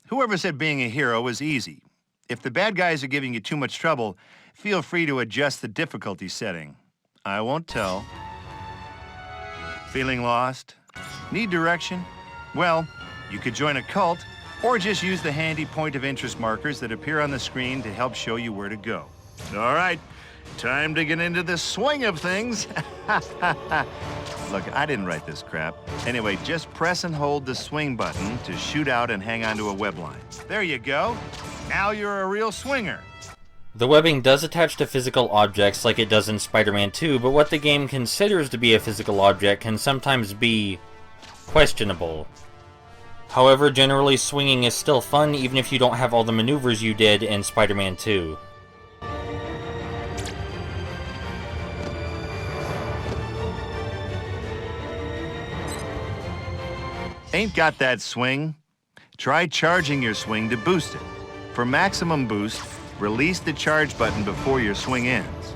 Whoever said being a hero was easy. If the bad guys are giving you too much trouble, feel free to adjust the difficulty setting. I won't tell. Feeling lost? Need direction? Well, you could join a cult, or just use the handy point of interest markers that appear on the screen to help show you where to go. All right, time to get into the swing of things. Look, I didn't write this crap. Anyway, just press and hold the swing button to shoot out and hang onto a web line. There you go. Now you're a real swinger. The webbing does attach to physical objects like it does in Spider-Man 2, but what the game considers to be a physical object can sometimes be questionable. However, generally swinging is still fun even if you don't have all the maneuvers you did in Spider-Man 2. Ain't got that swing? Try charging your swing to boost it. For maximum boost, release the charge button before your swing ends.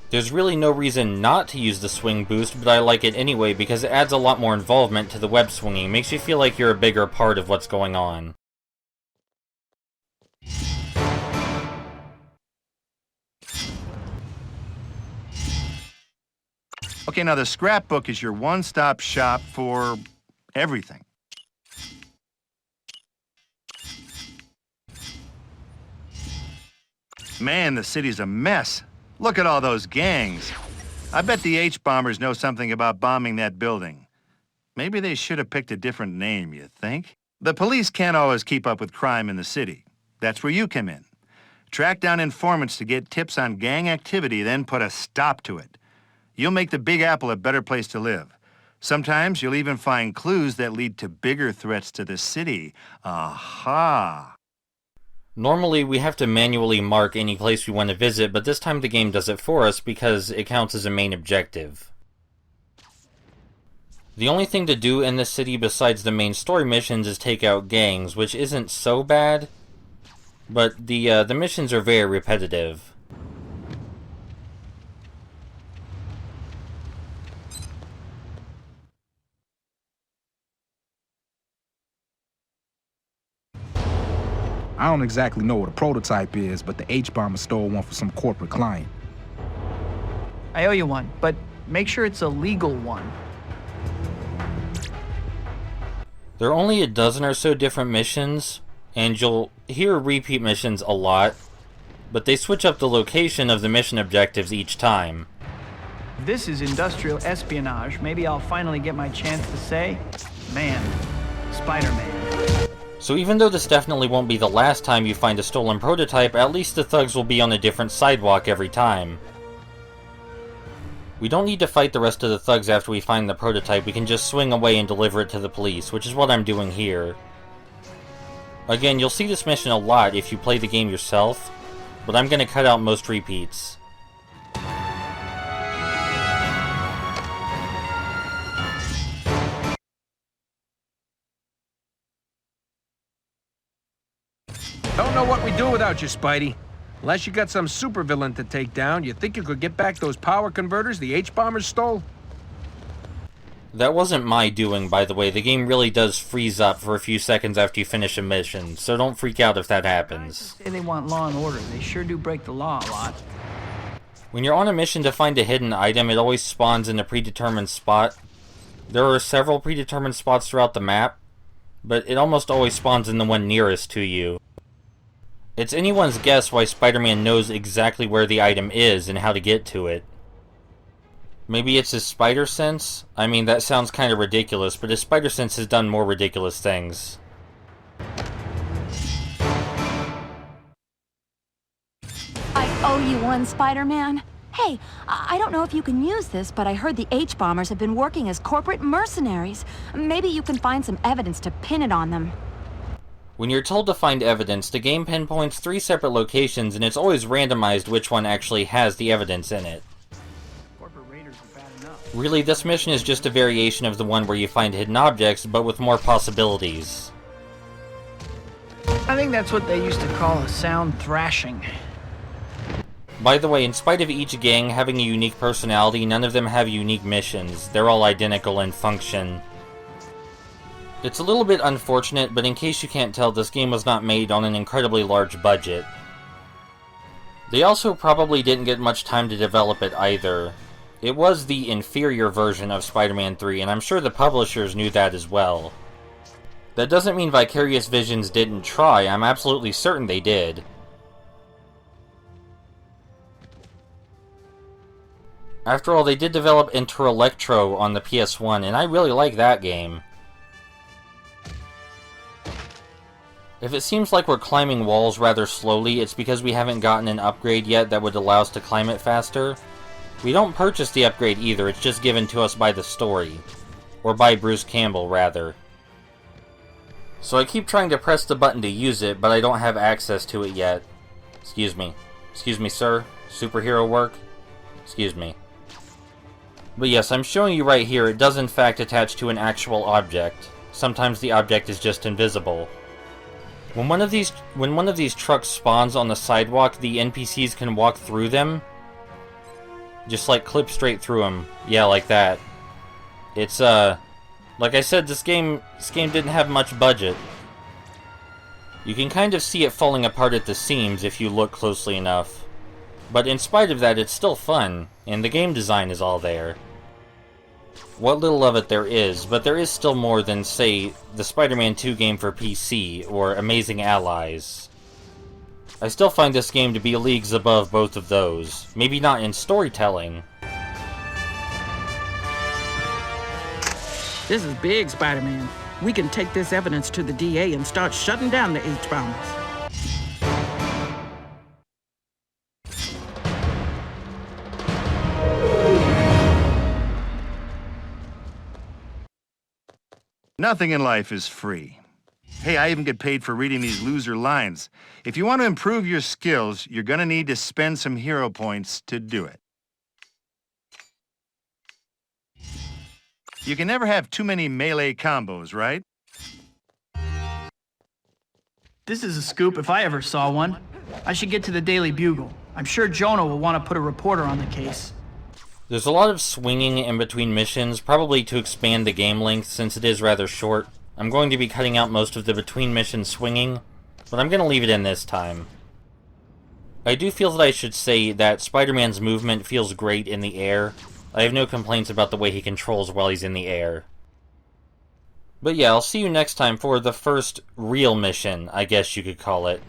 There's really no reason not to use the swing boost, but I like it anyway because it adds a lot more involvement to the web swinging, makes you feel like you're a bigger part of what's going on. Okay, now the scrapbook is your one-stop shop for everything. Man, the city's a mess. Look at all those gangs. I bet the H-bombers know something about bombing that building. Maybe they should have picked a different name, you think? The police can't always keep up with crime in the city. That's where you come in. Track down informants to get tips on gang activity, then put a stop to it. You'll make the Big Apple a better place to live. Sometimes you'll even find clues that lead to bigger threats to the city. Aha! Normally, we have to manually mark any place we want to visit, but this time the game does it for us because it counts as a main objective. The only thing to do in this city besides the main story missions is take out gangs, which isn't so bad, but the missions are very repetitive. I don't exactly know what a prototype is, but the H-bomber stole one for some corporate client. I owe you one, but make sure it's a legal one. There are only a dozen or so different missions, and you'll hear repeat missions a lot, but they switch up the location of the mission objectives each time. This is industrial espionage. Maybe I'll finally get my chance to say, man, Spider-Man. So even though this definitely won't be the last time you find a stolen prototype, at least the thugs will be on a different sidewalk every time. We don't need to fight the rest of the thugs after we find the prototype, we can just swing away and deliver it to the police, which is what I'm doing here. Again, you'll see this mission a lot if you play the game yourself, but I'm going to cut out most repeats. Don't know what we do without you, Spidey. Unless you got some supervillain to take down, you think you could get back those power converters the H-bombers stole? That wasn't my doing, by the way. The game really does freeze up for a few seconds after you finish a mission, so don't freak out if that happens. Say they want law and order. They sure do break the law a lot. When you're on a mission to find a hidden item, it always spawns in a predetermined spot. There are several predetermined spots throughout the map, but it almost always spawns in the one nearest to you. It's anyone's guess why Spider-Man knows exactly where the item is and how to get to it. Maybe it's his spider sense? I mean, that sounds kind of ridiculous, but his spider sense has done more ridiculous things. I owe you one, Spider-Man. Hey, I don't know if you can use this, but I heard the H-bombers have been working as corporate mercenaries. Maybe you can find some evidence to pin it on them. When you're told to find evidence, the game pinpoints 3 separate locations, and it's always randomized which one actually has the evidence in it. Really, this mission is just a variation of the one where you find hidden objects, but with more possibilities. I think that's what they used to call a sound thrashing. By the way, in spite of each gang having a unique personality, none of them have unique missions. They're all identical in function. It's a little bit unfortunate, but in case you can't tell, this game was not made on an incredibly large budget. They also probably didn't get much time to develop it either. It was the inferior version of Spider-Man 3, and I'm sure the publishers knew that as well. That doesn't mean Vicarious Visions didn't try, I'm absolutely certain they did. After all, they did develop Enter Electro on the PS1, and I really like that game. If it seems like we're climbing walls rather slowly, it's because we haven't gotten an upgrade yet that would allow us to climb it faster. We don't purchase the upgrade either, it's just given to us by the story. Or by Bruce Campbell, rather. So I keep trying to press the button to use it, but I don't have access to it yet. Excuse me. Excuse me, sir? Superhero work? Excuse me. But yes, I'm showing you right here, it does in fact attach to an actual object. Sometimes the object is just invisible. When one of these trucks spawns on the sidewalk, the NPCs can walk through them. Just like clip straight through them. Yeah, like that. It's like I said, this game didn't have much budget. You can kind of see it falling apart at the seams if you look closely enough. But in spite of that, it's still fun, and the game design is all there. What little of it there is, but there is still more than, say, the Spider-Man 2 game for PC, or Amazing Allies. I still find this game to be leagues above both of those. Maybe not in storytelling. This is big, Spider-Man. We can take this evidence to the DA and start shutting down the H-bombers. Nothing in life is free. Hey, I even get paid for reading these loser lines. If you want to improve your skills, you're gonna need to spend some hero points to do it. You can never have too many melee combos, right? This is a scoop if I ever saw one. I should get to the Daily Bugle. I'm sure Jonah will want to put a reporter on the case. There's a lot of swinging in between missions, probably to expand the game length since it is rather short. I'm going to be cutting out most of the between mission swinging, but I'm going to leave it in this time. I do feel that I should say that Spider-Man's movement feels great in the air. I have no complaints about the way he controls while he's in the air. But yeah, I'll see you next time for the first real mission, I guess you could call it.